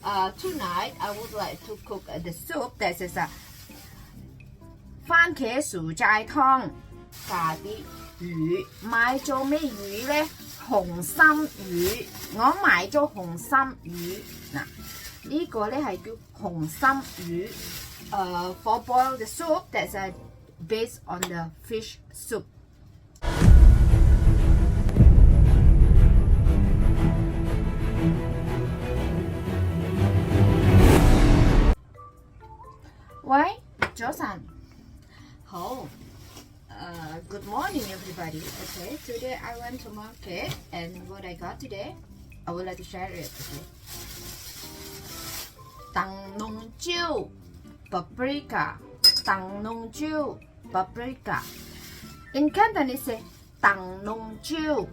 Tonight I would like to cook the soup. This is 番茄薯齋湯，加啲魚。買咗咩魚呢？紅心魚，我買咗紅心魚。嗱，呢個呢係叫紅心魚。For boil the soup, that's based on the fish soup.喂，早晨，好。Good morning, everybody. Okay, today I went to market, and what I got today, I would like to share it. Okay. 燈籠椒 paprika, 燈籠椒 paprika. In Cantonese, 燈籠椒.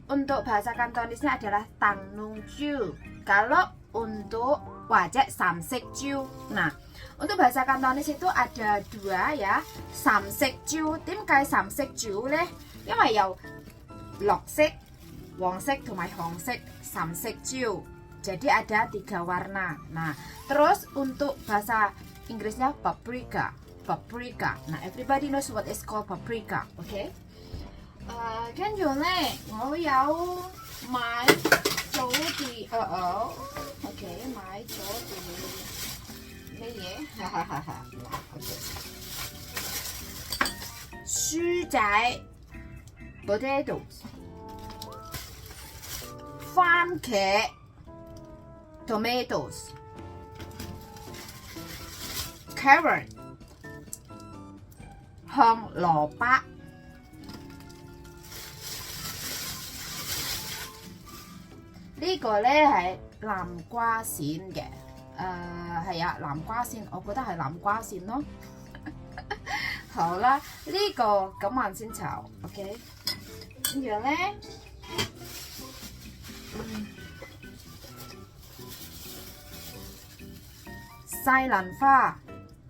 Untuk bahasa Kantonisnya adalah 燈籠椒. Kalau untuk wajah samsek椒. Nah, untuk bahasa Kantonis itu ada dua ya, 三色椒。點解三色椒呢？因為有綠色、黃色同埋紅色，三色椒。Jadi ada 3 warna. Nah, terus untuk bahasa Inggrisnya paprika. Paprika. Nah, everybody knows what is called paprika, okay? 跟住呢，我有買咗啲OK， 買咗啲咩嘢？哈哈哈哈！OK， 薯仔 potatoes， 番茄 tomatoes， carrot 紅蘿蔔。呢個呢係南瓜線嘅，係啊，南瓜線，我覺得係南瓜線咯。好啦，呢個咁慢先炒 ，OK。跟住呢，西蘭花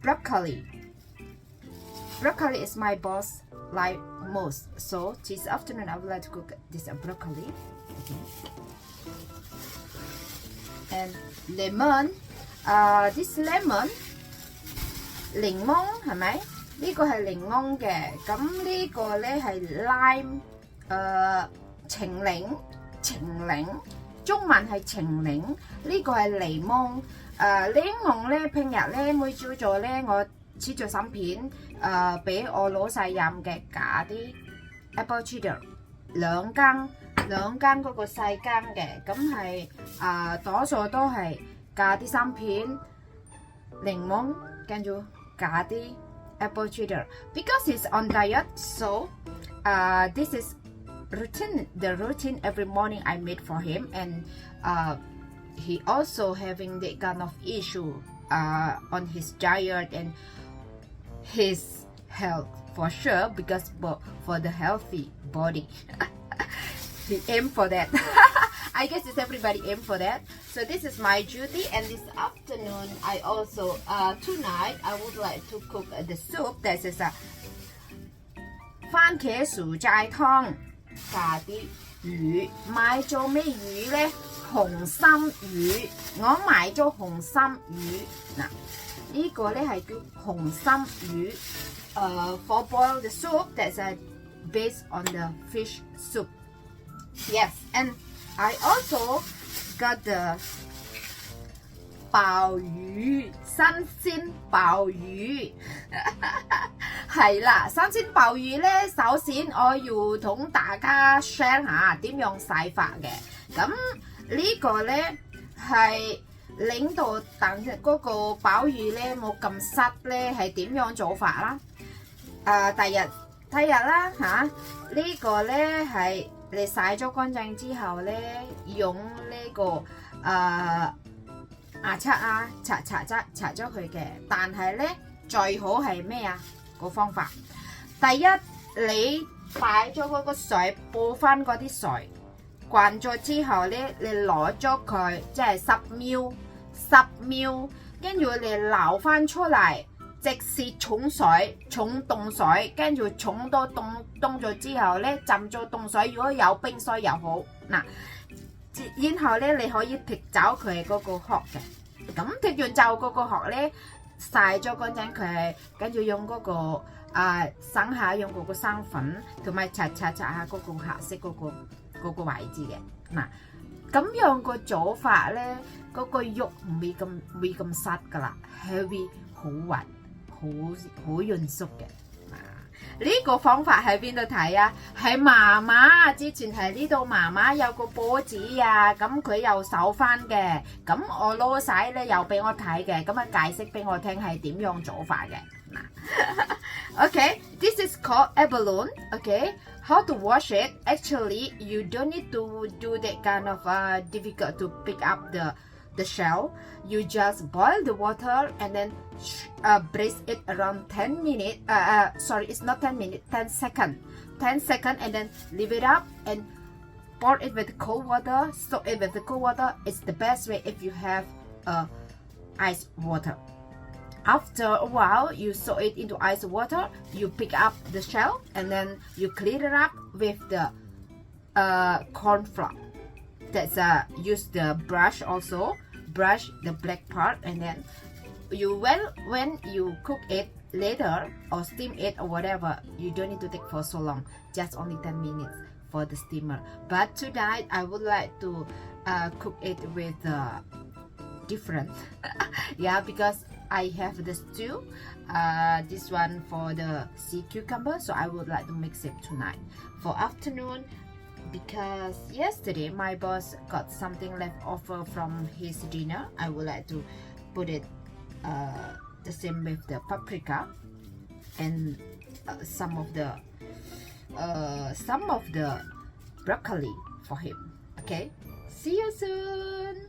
broccoli。Broccoli is my boss like most, so this afternoon I would like to cook this broccoli. Okay.And lemon, this lemon 檸檬係咪？呢個係檸檬嘅，咁呢個咧係 lime， 晴檸，中文係晴檸，呢個係檸檬。檸檬咧平日咧每朝早咧我切咗3片，俾我老細飲嘅，加啲 apple cider 2羹。2羹嗰個細羹嘅，咁係多數都係加啲3片檸檬，跟住加啲 apple cider。Because he's on diet, so this is the routine every morning I made for him, and he also having that kind of issue on his diet and his health for sure, because for the healthy body. He aimed for that. I guess it's everybody aim for that. So this is my duty, and this afternoon I also tonight I would like to cook the soup. This is 番茄薯齋湯，加啲魚。買咗咩魚呢？紅心魚，我買咗紅心魚。嗱，呢個呢係叫紅心魚。For boil the soup, that's based on the fish soup.Yes, and I also got the 鮑魚，新鮮鮑魚。係啦，新鮮鮑魚呢，首先我要同大家 share 下點樣洗法嘅。咁呢個呢係令到等嗰個鮑魚呢冇咁濕呢，係點樣做法啦？第日啦嚇，呢個呢係。你洗咗乾淨之後咧，用呢個牙刷啊，刷咗佢嘅。但係咧，最好係咩啊？個方法，第一你擺咗嗰個水，煲翻嗰啲水，慣咗之後咧，你攞咗佢，即係10秒，跟住你撈翻出嚟。即是重凍水，跟住重到凍咗之後咧，浸咗凍水，如果有冰水又好，嗱，然後咧你可以剔走佢嗰個殼嘅，咁剔完就嗰個殼咧曬咗乾淨佢，跟住用嗰個生下用嗰個生粉，同埋擦下嗰個黑色嗰個位置嘅嗱。咁樣個做法咧，嗰個肉唔會咁濕噶啦，係會好滑，好潤熟嘅。呢個方法喺邊度睇啊？係媽媽之前喺呢度，媽媽有個波子啊，咁佢又手翻嘅，咁我攞晒咧又俾我睇嘅，咁啊解釋俾我聽係點樣做法嘅嗱。Okay, this is called abalone. Okay, how to wash it? Actually, you don't need to do that kind of difficult to pick up the shell. You just boil the water and then braise it around 10 minutes. Sorry, it's not 10 minutes, 10 seconds. 10 seconds and then leave it up and pour it with cold water. Soak it with the cold water. It's the best way if you have ice water. After a while, you soak it into ice water. You pick up the shell and then you clean it up with the corn flour. That's use the brush also. Brush the black part and then when you cook it later or steam it or whatever, you don't need to take for so long, just only 10 minutes for the steamer. But tonight I would like to cook it with different yeah, because I have the stew, this one for the sea cucumber, so I would like to mix it tonight for afternoon. Because yesterday my boss got something left over from his dinner, I would like to put it the same with the paprika and some of the broccoli for him. Okay, see you soon.